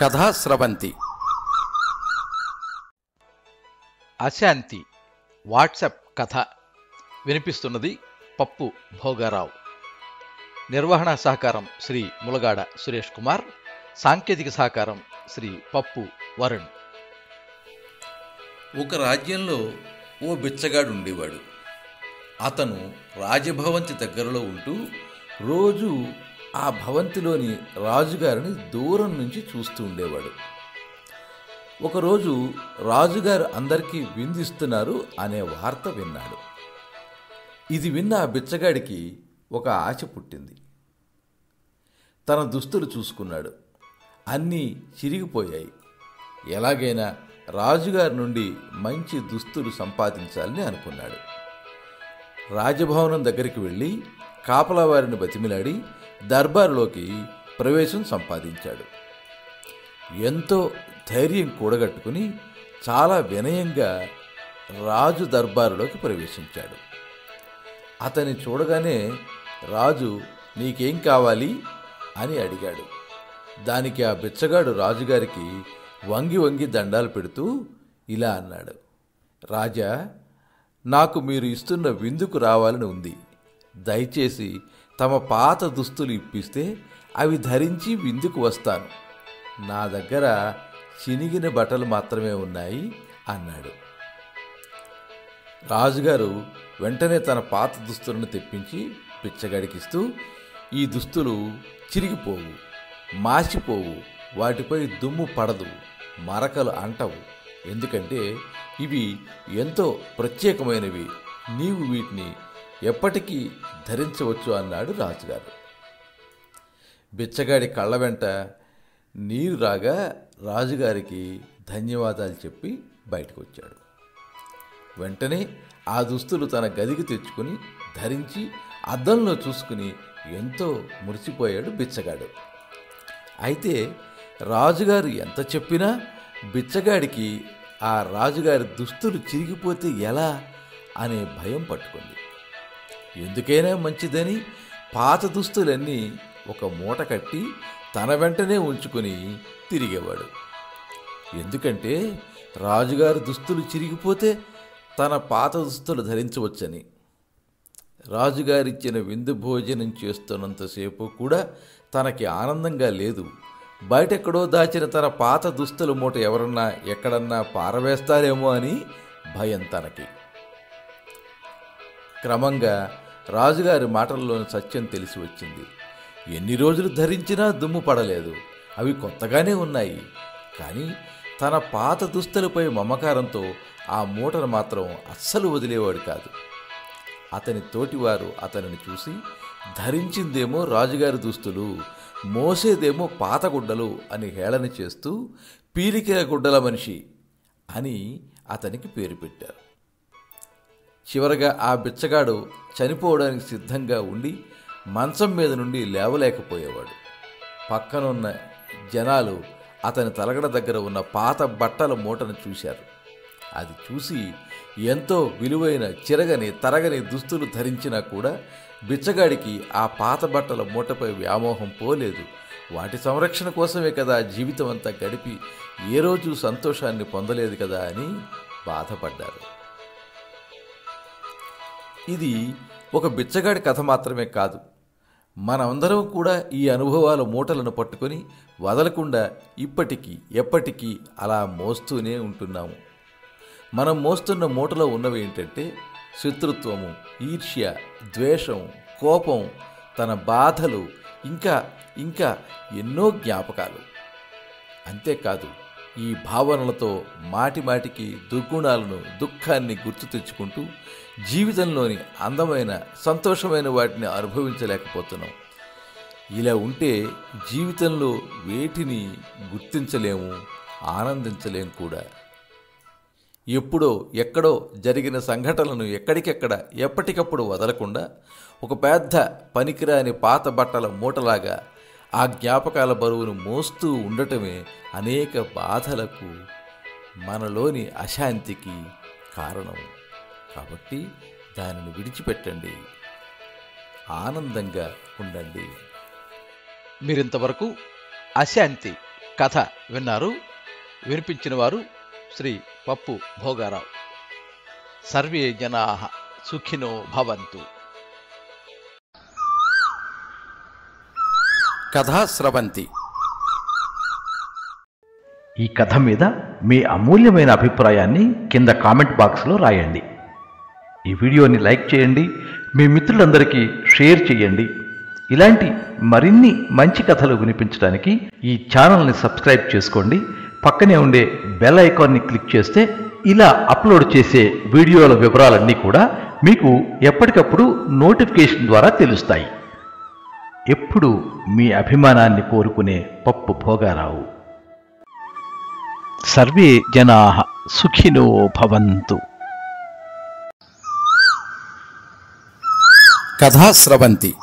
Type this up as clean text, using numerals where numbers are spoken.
కథా స్రవంతి. అశాంతి వాట్సాప్ కథ వినిపిస్తున్నది పప్పు భోగారావు. నిర్వహణ సహకారం శ్రీ ములగాడ సురేష్ కుమార్, సాంకేతిక సహకారం శ్రీ పప్పు వరుణ్. ఒక రాజ్యంలో ఓ బిచ్చగాడు ఉండేవాడు. అతను రాజభవంతి దగ్గరలో ఉంటూ రోజు ఆ భవంతిలోని రాజుగారిని దూరం నుంచి చూస్తూ ఉండేవాడు. ఒకరోజు రాజుగారు అందరికీ విందిస్తున్నారు అనే వార్త విన్నాడు. ఇది విన్న ఆ బిచ్చగాడికి ఒక ఆశ పుట్టింది. తన దుస్తులు చూసుకున్నాడు. అన్నీ చిరిగిపోయాయి. ఎలాగైనా రాజుగారి నుండి మంచి దుస్తులు సంపాదించాలని అనుకున్నాడు. రాజభవనం దగ్గరికి వెళ్ళి కాపలా వారిని బతిమిలాడి దర్బారులోకి ప్రవేశం సంపాదించాడు. ఎంతో ధైర్యం కూడగట్టుకుని చాలా వినయంగా రాజు దర్బారులోకి ప్రవేశించాడు. అతన్ని చూడగానే రాజు నీకేం కావాలి అని అడిగాడు. దానికి ఆ బిచ్చగాడు రాజుగారికి వంగి వంగి దండాలు పెడుతూ ఇలా అన్నాడు. రాజా, నాకు మీరు ఇస్తున్న విందుకు రావాలని ఉంది. దయచేసి తమ పాత దుస్తులు ఇప్పిస్తే అవి ధరించి విందుకు వస్తాను. నా దగ్గర చినిగిన బట్టలు మాత్రమే ఉన్నాయి అన్నాడు. రాజుగారు వెంటనే తన పాత దుస్తులను తెప్పించి బిచ్చగాడికిస్తూ, ఈ దుస్తులు చిరిగిపోవు, మాసిపోవు, వాటిపై దుమ్ము పడదు, మరకలు అంటవు. ఎందుకంటే ఇవి ఎంతో ప్రత్యేకమైనవి. నీవు వీటిని ఎప్పటికీ ధరించవచ్చు అన్నాడు రాజుగారు. బిచ్చగాడి కళ్ళ వెంట నీరు రాగా రాజుగారికి ధన్యవాదాలు చెప్పి బయటకు వచ్చాడు. వెంటనే ఆ దుస్తులు తన గదికి తెచ్చుకుని ధరించి అద్దంలో చూసుకుని ఎంతో మురిసిపోయాడు బిచ్చగాడు. అయితే రాజుగారు ఎంత చెప్పినా బిచ్చగాడికి ఆ రాజుగారి దుస్తులు చిరిగిపోతే ఎలా అనే భయం పట్టుకుంది. ఎందుకైనా మంచిదని పాత దుస్తులన్నీ ఒక మూట కట్టి తన వెంటనే ఉంచుకుని తిరిగేవాడు. ఎందుకంటే రాజుగారి దుస్తులు చిరిగిపోతే తన పాత దుస్తులు ధరించవచ్చని. రాజుగారిచ్చిన విందు భోజనం చేస్తున్నంతసేపు కూడా తనకి ఆనందంగా లేదు. బయటెక్కడో దాచిన తన పాత దుస్తుల మూట ఎవరన్నా ఎక్కడన్నా పారవేస్తారేమో అని భయం తనకి. క్రమంగా రాజుగారి మాటల్లోని సత్యం తెలిసి వచ్చింది. ఎన్ని రోజులు ధరించినా దుమ్ము పడలేదు, అవి కొత్తగానే ఉన్నాయి. కానీ తన పాత దుస్తులపై మమకారంతో ఆ మూటను మాత్రం అస్సలు వదిలేవాడు కాదు. అతని తోటివారు అతనిని చూసి ధరించిందేమో రాజుగారి దుస్తులు, మోసేదేమో పాత గుడ్డలు అని హేళన చేస్తూ పీలికల గుడ్డల మనిషి అని అతనికి పేరు పెట్టారు. చివరగా ఆ బిచ్చగాడు చనిపోవడానికి సిద్ధంగా ఉండి మంచం మీద నుండి లేవలేకపోయేవాడు. పక్కనున్న జనాలు అతని తలగడ దగ్గర ఉన్న పాత బట్టల మూటను చూశారు. అది చూసి ఎంతో విలువైన చిరగని తరగని దుస్తులు ధరించినా కూడా బిచ్చగాడికి ఆ పాత బట్టల మూటపై వ్యామోహం పోలేదు. వాటి సంరక్షణ కోసమే కదా జీవితం అంతా గడిపి ఏ రోజు సంతోషాన్ని పొందలేదు కదా అని బాధపడ్డారు. ఇది ఒక బిచ్చగాడి కథ మాత్రమే కాదు. మనమందరం కూడా ఈ అనుభవాల మూటలను పట్టుకొని వదలకుండా ఇప్పటికీ ఎప్పటికీ అలా మోస్తూనే ఉంటున్నాము. మనం మోస్తున్న మూటలో ఉన్నవి ఏంటంటే శత్రుత్వము, ఈర్ష్య, ద్వేషం, కోపం, తన బాధలు, ఇంకా ఇంకా ఎన్నో జ్ఞాపకాలు. అంతేకాదు ఈ భావనలతో మాటిమాటికి దుర్గుణాలను, దుఃఖాన్ని గుర్తు తెచ్చుకుంటూ జీవితంలోని అందమైన సంతోషమైన వాటిని అనుభవించలేకపోతున్నాం. ఇలా ఉంటే జీవితంలో వేటిని గుర్తించలేము, ఆనందించలేము కూడా. ఎప్పుడో ఎక్కడో జరిగిన సంఘటనలను ఎక్కడికెక్కడ ఎప్పటికప్పుడు వదలకుండా ఒక పెద్ద పనికిరాని పాత బట్టల మూటలాగా ఆ జ్ఞాపకాల బరువును మోస్తూ ఉండటమే అనేక బాధలకు, మనలోని అశాంతికి కారణం. కాబట్టి దానిని విడిచిపెట్టండి, ఆనందంగా ఉండండి. మీరింతవరకు అశాంతి కథ విన్నారు. వినిపించిన వారు శ్రీ పప్పు భోగారావు. సర్వే జనాః సుఖినో భవంతు. కథా స్రవంతి. ఈ కథ మీద మీ అమూల్యమైన అభిప్రాయాన్ని కింద కామెంట్ బాక్స్లో రాయండి. ఈ వీడియోని లైక్ చేయండి, మీ మిత్రులందరికీ షేర్ చేయండి. ఇలాంటి మరిన్ని మంచి కథలు వినిపించడానికి ఈ ఛానల్ని సబ్స్క్రైబ్ చేసుకోండి. పక్కనే ఉండే బెల్ ఐకాన్ని క్లిక్ చేస్తే ఇలా అప్లోడ్ చేసే వీడియోల వివరాలన్నీ కూడా మీకు ఎప్పటికప్పుడు నోటిఫికేషన్ ద్వారా తెలుస్తాయి. ఎప్పుడు మీ అభిమానాన్ని కోరుకునే పప్పు భోగారావు. సర్వే జనాః సుఖినో భవంతు. కథా స్రవంతి.